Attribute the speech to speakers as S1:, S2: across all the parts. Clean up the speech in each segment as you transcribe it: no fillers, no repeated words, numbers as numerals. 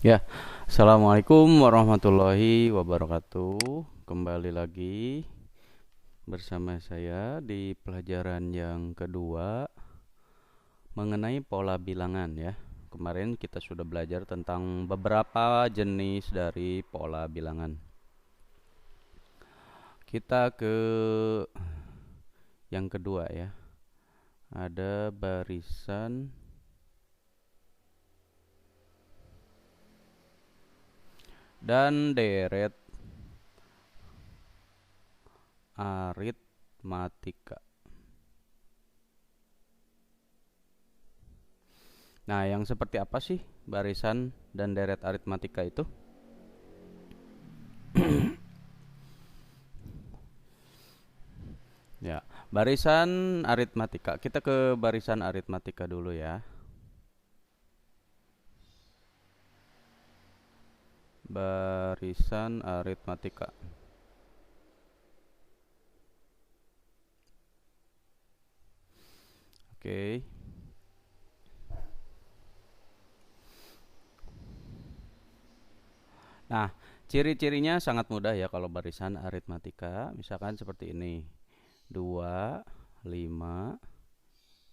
S1: Ya, Assalamualaikum warahmatullahi wabarakatuh. Kembali lagi bersama saya di pelajaran yang kedua mengenai pola bilangan ya. Kemarin kita sudah belajar tentang beberapa jenis dari pola bilangan. Kita ke yang kedua ya. Ada barisan dan deret aritmatika. Nah, yang seperti apa sih barisan dan deret aritmatika itu? Ya, barisan aritmatika. Kita ke barisan aritmatika dulu ya. Barisan aritmatika. Oke. Nah, ciri-cirinya sangat mudah ya kalau barisan aritmatika. Misalkan seperti ini. 2, 5,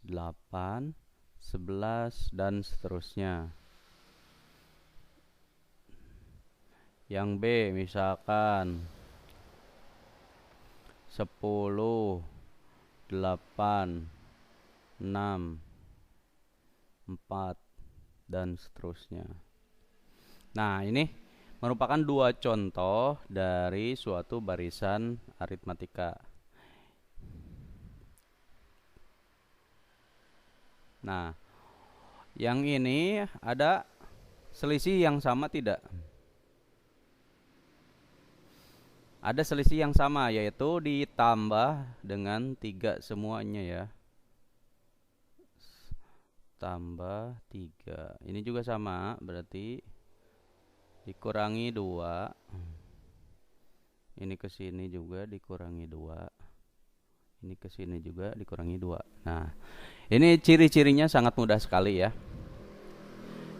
S1: 8, 11 dan seterusnya. Yang B misalkan 10, 8, 6, 4 dan seterusnya. Nah, ini merupakan dua contoh dari suatu barisan aritmatika. Nah, yang ini ada selisih yang sama tidak? Ada selisih yang sama, yaitu ditambah dengan 3 semuanya ya. Tambah 3. Ini juga sama, berarti dikurangi 2. Ini ke sini juga dikurangi 2. Ini ke sini juga dikurangi 2. Nah, ini ciri-cirinya sangat mudah sekali ya.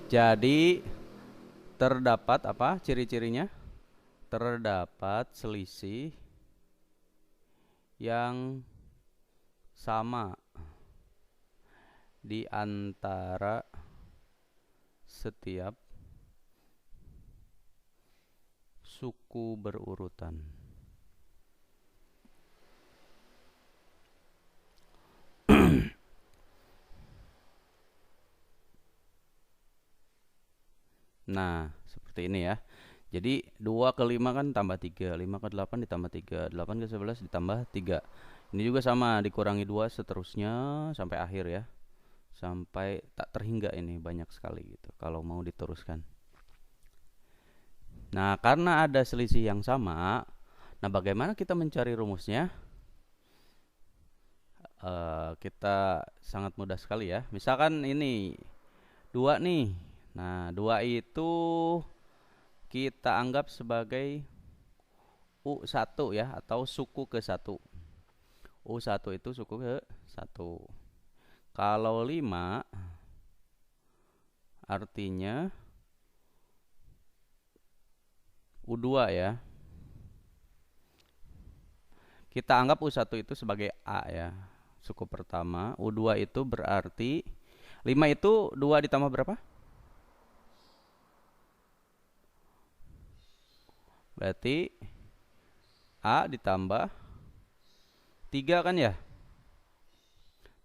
S1: Jadi terdapat apa ciri-cirinya? Terdapat selisih yang sama di antara setiap suku berurutan. Nah, seperti ini ya. Jadi 2 ke 5 kan tambah 3, 5 ke 8 ditambah 3, 8 ke 11 ditambah 3. Ini juga sama, dikurangi 2 seterusnya sampai akhir ya. Sampai tak terhingga, ini banyak sekali gitu kalau mau diteruskan. Nah, karena ada selisih yang sama, nah bagaimana kita mencari rumusnya? Kita sangat mudah sekali ya. Misalkan ini 2 nih. Nah, 2 itu kita anggap sebagai U1 ya, atau suku ke 1. U1 itu suku ke 1. Kalau 5 artinya U2 ya. Kita anggap U1 itu sebagai A ya, suku pertama. U2 itu berarti 5 itu 2 ditambah berapa? Berarti A ditambah 3 kan ya?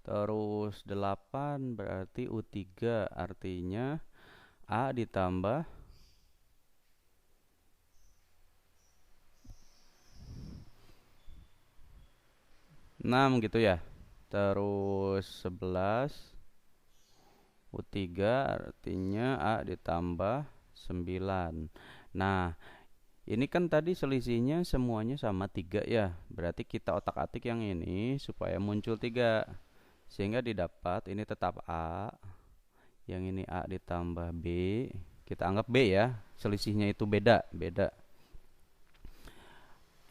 S1: Terus 8 berarti U3, artinya A ditambah 6 gitu ya. Terus 11 U3 artinya A ditambah 9. Nah, ini kan tadi selisihnya semuanya sama 3 ya. Berarti kita otak-atik yang ini supaya muncul 3. Sehingga didapat ini tetap A. Yang ini A ditambah B. Kita anggap B ya. Selisihnya itu beda.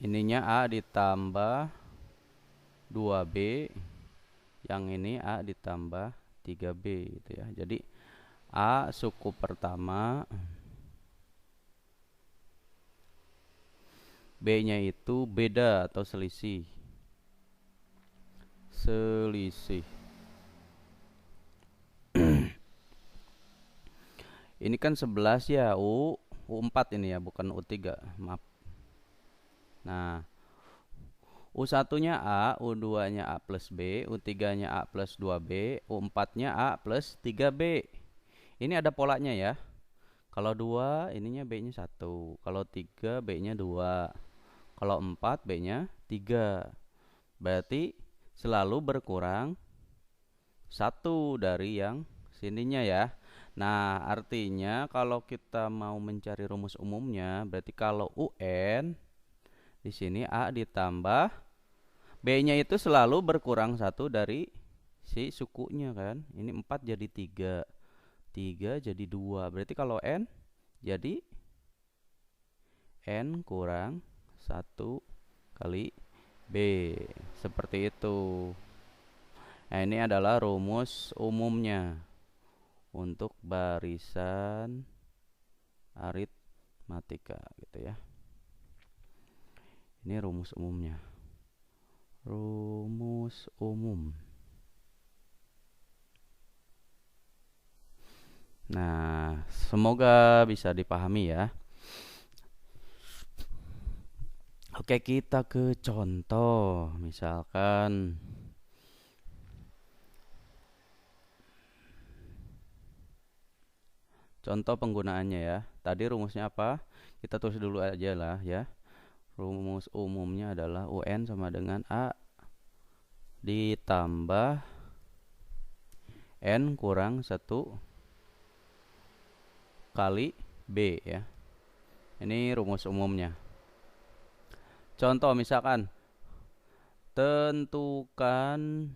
S1: Ininya A ditambah 2B. Yang ini A ditambah 3B gitu ya. Jadi A suku pertama B-nya itu beda atau selisih. Selisih. Ini kan 11 ya, U4 ini ya, bukan U3. Maaf. Nah, U1-nya A, U2-nya A plus B, U3-nya A plus 2B, U4-nya A plus 3B. Ini ada polanya ya. Kalau 2, ininya B-nya 1. Kalau 3, B-nya 2. Kalau 4, B-nya 3. Berarti selalu berkurang 1 dari yang sininya ya. Nah, artinya kalau kita mau mencari rumus umumnya, berarti kalau UN di sini A ditambah B-nya itu selalu berkurang 1 dari si sukunya kan. Ini 4 jadi 3. 3 jadi 2. Berarti kalau N jadi N kurang 1 kali B. Seperti itu. Nah, ini adalah rumus umumnya untuk barisan aritmatika gitu ya. Ini rumus umumnya. Rumus umum. Nah, semoga bisa dipahami ya. Oke, kita ke contoh. Misalkan contoh penggunaannya ya. Tadi rumusnya apa? Kita tulis dulu aja lah ya. Rumus umumnya adalah UN sama dengan A ditambah N kurang 1 kali B ya. Ini rumus umumnya. Contoh misalkan tentukan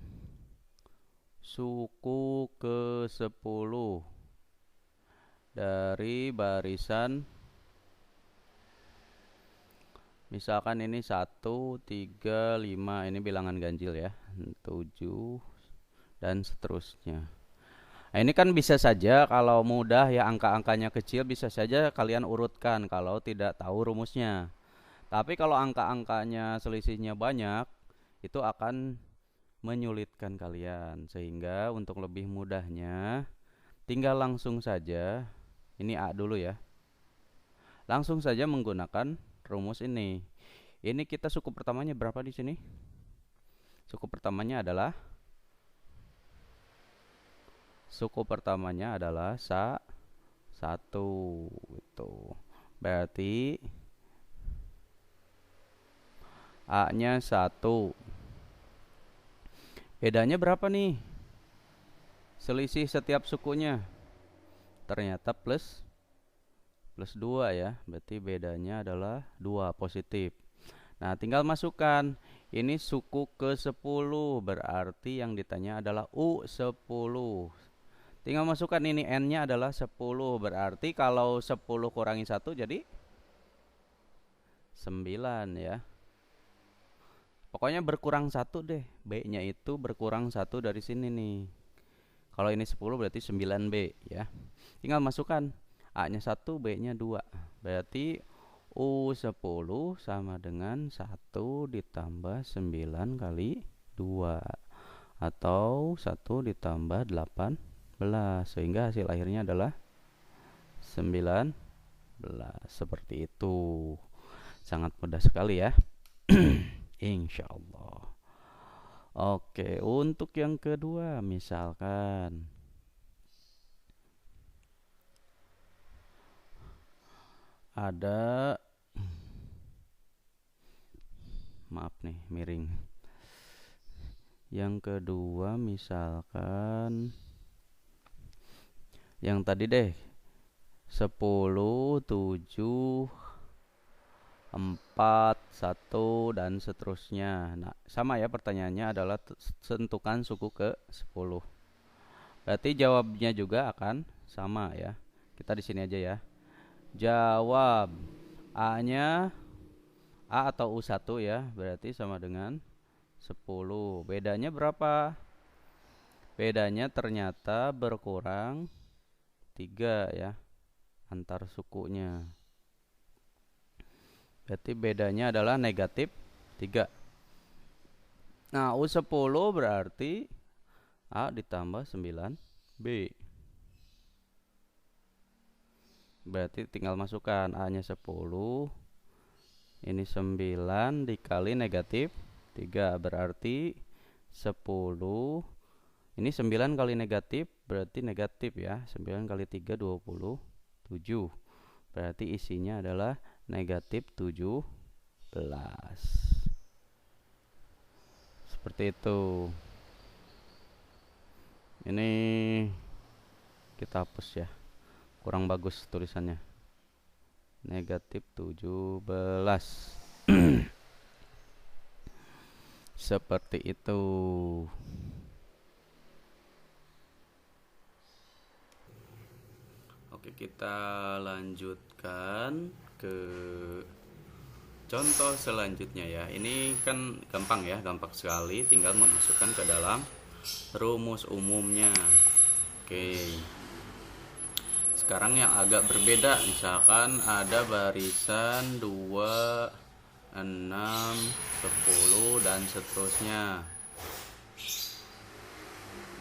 S1: suku ke-10 dari barisan, misalkan ini 1, 3, 5, ini bilangan ganjil ya, 7 dan seterusnya. Nah, ini kan bisa saja kalau mudah ya, angka-angkanya kecil bisa saja kalian urutkan kalau tidak tahu rumusnya. Tapi kalau angka-angkanya selisihnya banyak, itu akan menyulitkan kalian. Sehingga untuk lebih mudahnya, tinggal langsung saja, ini A dulu ya. Langsung saja menggunakan rumus ini. Ini kita suku pertamanya berapa di sini? Suku pertamanya adalah 1 gitu. Berarti A-nya 1. Bedanya berapa nih? Selisih setiap sukunya. Ternyata plus 2 ya. Berarti bedanya adalah 2 positif. Nah, tinggal masukkan. Ini suku ke-10. Berarti yang ditanya adalah U10. Tinggal masukkan ini N-nya adalah 10. Berarti kalau 10 kurangi 1 jadi 9 ya. Pokoknya berkurang 1 deh. B-nya itu berkurang 1 dari sini nih. Kalau ini 10 berarti 9B ya. Tinggal masukkan. A-nya 1, B-nya 2. Berarti U10 sama dengan 1 ditambah 9 kali 2. Atau 1 ditambah 18. Sehingga hasil akhirnya adalah 19. Seperti itu. Sangat mudah sekali ya. Insya Allah. Oke, untuk yang kedua misalkan ada, maaf nih miring. Yang kedua misalkan yang tadi deh 10, 7, 4, 1 dan seterusnya. Nah, sama ya, pertanyaannya adalah tentukan suku ke-10. Berarti jawabnya juga akan sama ya. Kita di sini aja ya. Jawab A-nya A atau U1 ya, berarti sama dengan 10. Bedanya berapa? Bedanya ternyata berkurang 3 ya, antar sukunya. Berarti bedanya adalah negatif 3. Nah, U10 berarti A ditambah 9B. Berarti tinggal masukkan A-nya 10. Ini 9 dikali negatif 3. Berarti 10. Ini 9 kali negatif, berarti negatif ya. 9 kali 3, 27. Berarti isinya adalah negatif 17. Seperti itu. Ini kita hapus ya, kurang bagus tulisannya. Negatif 17. Seperti itu. Oke, kita lanjutkan ke contoh selanjutnya ya. Ini kan gampang ya, gampang sekali, tinggal memasukkan ke dalam rumus umumnya. Oke. Sekarang yang agak berbeda, misalkan ada barisan 2, 6, 10 dan seterusnya.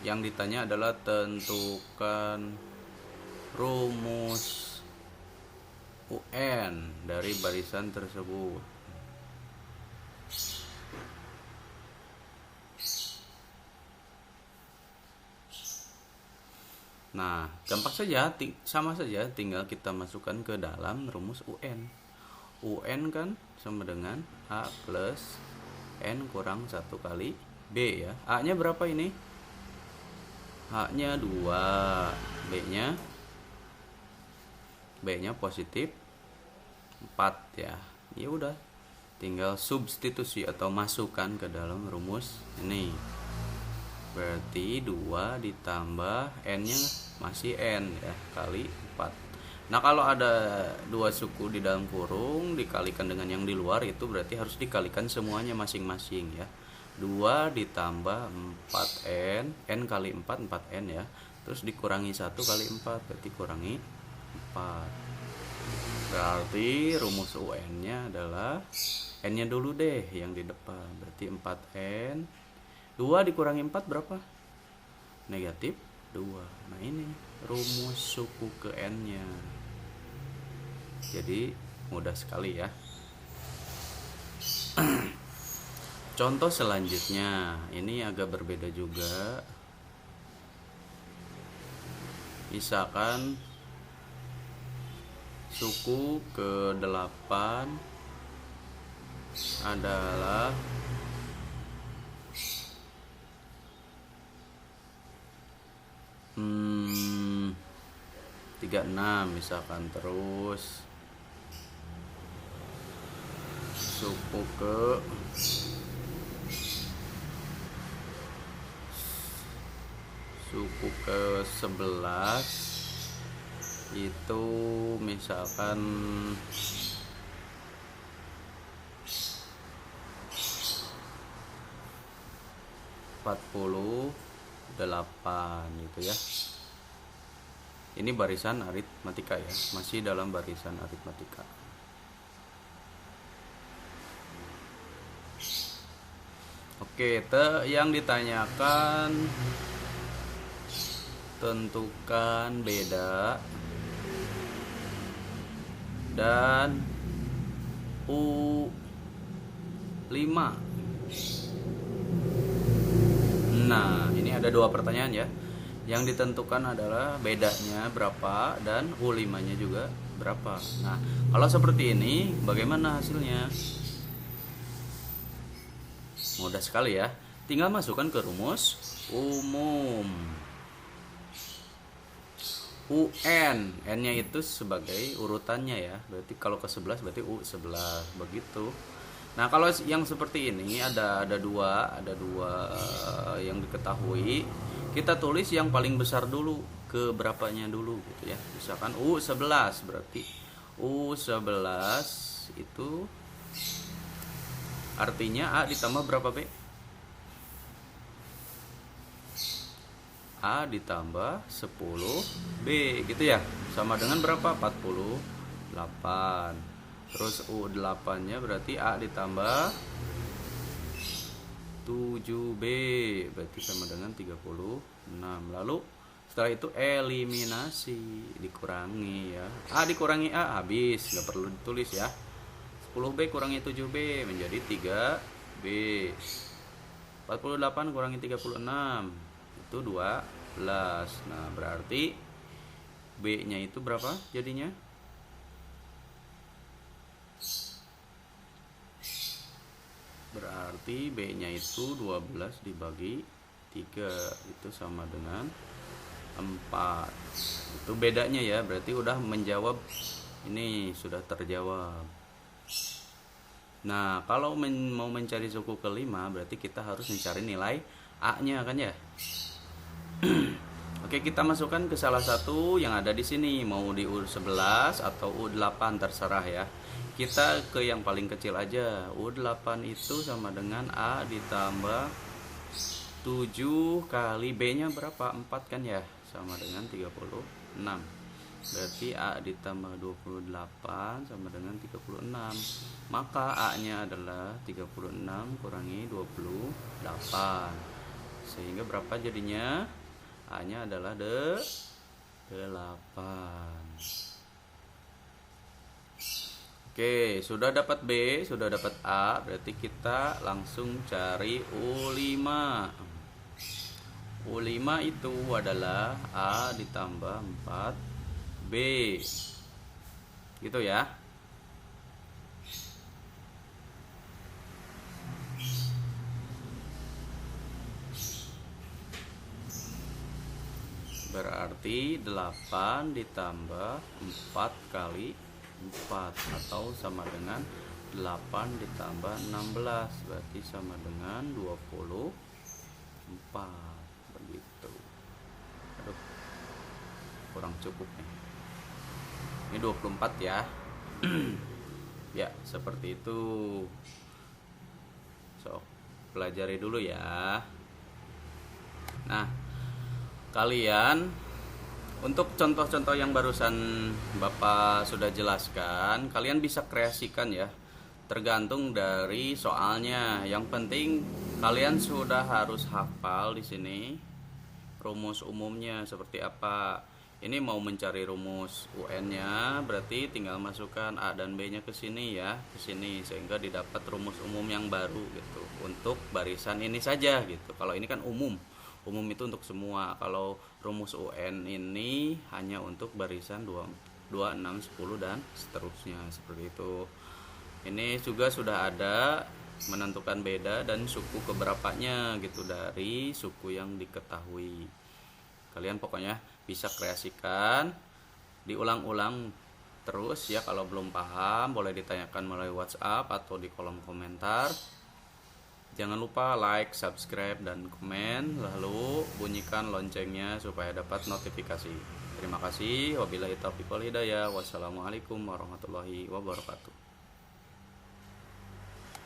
S1: Yang ditanya adalah tentukan rumus UN dari barisan tersebut. Nah, gampang saja, sama saja, tinggal kita masukkan ke dalam rumus UN. UN kan sama dengan A plus N kurang 1 kali B ya. A-nya berapa ini? A-nya 2, B-nya positif 4 ya. Ya udah, tinggal substitusi atau masukkan ke dalam rumus ini. Berarti 2 ditambah N-nya masih N ya, kali 4. Nah, kalau ada dua suku di dalam kurung dikalikan dengan yang di luar, itu berarti harus dikalikan semuanya masing-masing ya. 2 ditambah 4N, N kali 4, 4N ya. Terus dikurangi 1 kali 4, berarti kurangi 4. Berarti rumus UN-nya adalah N-nya dulu deh yang di depan. Berarti 4N. 2 dikurangi 4 berapa? Negatif 2. Nah, ini rumus suku ke N-nya. Jadi mudah sekali ya. Contoh selanjutnya, ini agak berbeda juga. Misalkan suku ke-8 adalah 36 misalkan. Terus suku ke-11 itu misalkan 48 gitu ya. Ini barisan aritmatika ya, masih dalam barisan aritmatika. Oke, yang ditanyakan tentukan beda dan U5. Nah, ini ada dua pertanyaan ya. Yang ditentukan adalah bedanya berapa dan U5-nya juga berapa. Nah, kalau seperti ini bagaimana hasilnya? Mudah sekali ya. Tinggal masukkan ke rumus umum. UN, N-nya itu sebagai urutannya ya. Berarti kalau ke-11 berarti U11, begitu. Nah, kalau yang seperti ini ada dua yang diketahui. Kita tulis yang paling besar dulu, ke berapanya dulu gitu ya. Misalkan U11, berarti U11 itu artinya A ditambah berapa B? A ditambah 10B gitu ya. Sama dengan berapa? 48. Terus U8 nya berarti A ditambah 7B berarti sama dengan 36. Lalu setelah itu eliminasi, dikurangi ya. A dikurangi A habis, nggak perlu ditulis ya. 10B kurangi 7B menjadi 3B. 48 kurangi 36 itu 12. Nah, berarti B-nya itu berapa jadinya? Berarti B-nya itu 12 dibagi 3 itu sama dengan 4. Itu bedanya ya, berarti udah menjawab, ini sudah terjawab. Nah, kalau mau mencari suku kelima berarti kita harus mencari nilai A-nya kan ya. Oke, kita masukkan ke salah satu yang ada di sini, mau di U11 atau U8 terserah ya. Kita ke yang paling kecil aja. U8 itu sama dengan A ditambah 7 kali B-nya berapa? 4 kan ya? Sama dengan 36. Berarti A ditambah 28 sama dengan 36. Maka A-nya adalah 36 kurangi 28. Sehingga berapa jadinya? A-nya adalah 8. Oke, sudah dapat B, sudah dapat A, berarti kita langsung cari U5. U5 itu adalah A ditambah 4B. Gitu ya. Berarti 8 ditambah 4 kali 4 atau sama dengan 8 ditambah 16 berarti sama dengan 24. Begitu. Aduh, kurang cukup nih. Ini 24 ya. Ya, seperti itu. So, pelajari dulu ya. Nah, kalian untuk contoh-contoh yang barusan Bapak sudah jelaskan, kalian bisa kreasikan ya. Tergantung dari soalnya. Yang penting kalian sudah harus hafal di sini rumus umumnya seperti apa. Ini mau mencari rumus UN-nya, berarti tinggal masukkan A dan B-nya ke sini ya, ke sini sehingga didapat rumus umum yang baru gitu. Untuk barisan ini saja gitu. Kalau ini kan umum. Umum itu untuk semua. Kalau rumus UN ini hanya untuk barisan 2, 6, 10 dan seterusnya seperti itu. Ini juga sudah ada menentukan beda dan suku keberapanya gitu dari suku yang diketahui. Kalian pokoknya bisa kreasikan, diulang-ulang terus ya. Kalau belum paham boleh ditanyakan melalui WhatsApp atau di kolom komentar. Jangan lupa like, subscribe, dan komen. Lalu bunyikan loncengnya supaya dapat notifikasi. Terima kasih. Wabillahi taufiq wal hidayah. Wassalamualaikum warahmatullahi wabarakatuh.